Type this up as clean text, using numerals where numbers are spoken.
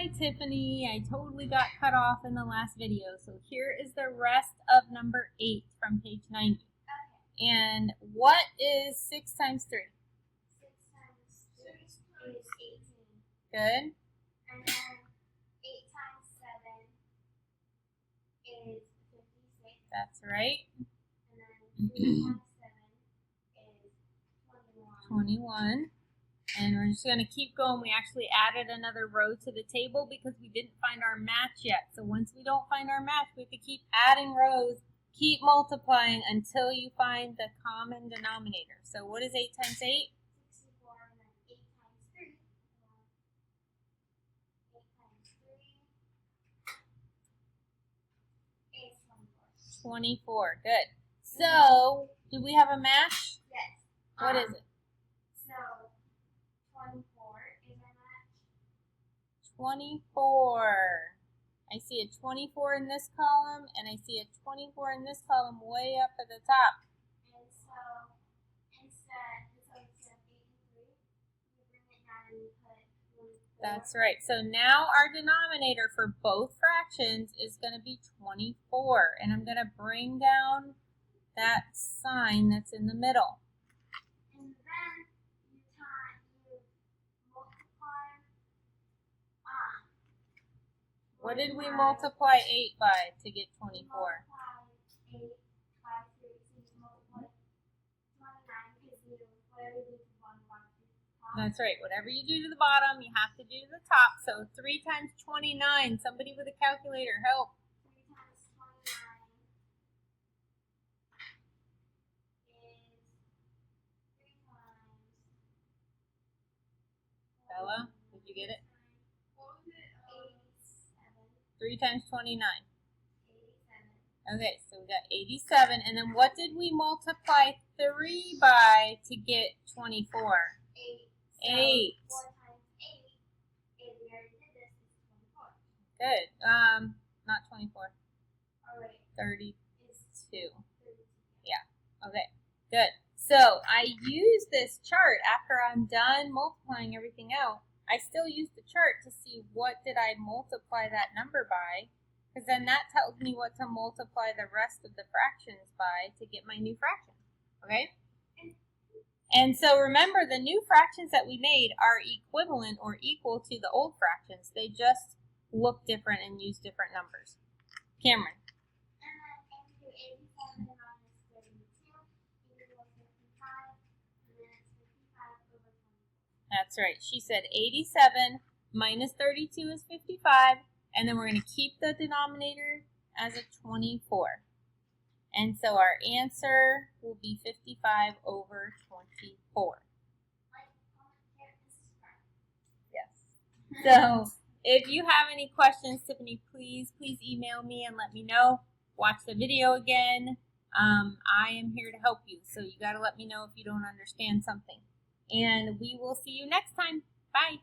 Hi Tiffany, I totally got cut off in the last video. So here is the rest of number 8 from page 90. Okay. And what is 6 times 3? 6 times 3 is 18. Good. And then 8 times 7 is 56. That's right. And then 3 times 7 is 21. 21. And we're just going to keep going. We actually added another row to the table because we didn't find our match yet. So once we don't find our match, we have to keep adding rows, keep multiplying until you find the common denominator. So what is 8 times 8? 64. And then 8 times 3. 8 times 3 is 24. 24. Good. So, do we have a match? Yes. What is it? So 24 is our match. 24. I see a 24 in this column, and I see a 24 in this column way up at the top. And so instead of 83, we bring it down and we put 24. That's right. So now our denominator for both fractions is going to be 24. And I'm going to bring down that sign that's in the middle. And then you multiply. What did we multiply 8 by to get 24? Multiply 8 by 3, so you multiply 29 because you whatever you do to one top. That's right. Whatever you do to the bottom, you have to do to the top. So 3 times 29. Somebody with a calculator, help. 3 times 29 is 3 times. Bella, did you get it? What was it? 87. 3 times 29. 87. Okay, so we got 87. And then what did we multiply 3 by to get 24? 8. 8. 4 times 8 is, we already did this, is 24. Good. Not 24. Oh, wait. 32. It's 32. Yeah. Okay. Good. So I use this chart after I'm done multiplying everything out. I still use the chart to see what did I multiply that number by, because then that tells me what to multiply the rest of the fractions by to get my new fraction. Okay? And so remember, the new fractions that we made are equivalent or equal to the old fractions. They just look different and use different numbers. Cameron. And then if you do 87 minus 32, equals 55, and then it's 55 over 24. That's right. She said 87 minus 32 is 55, and then we're going to keep the denominator as a 24. And so our answer will be 55 over 24. Like, comment, share, and subscribe. Yes. So if you have any questions, Tiffany, please email me and let me know. Watch the video again. I am here to help you, so you got to let me know if you don't understand something. And we will see you next time. Bye.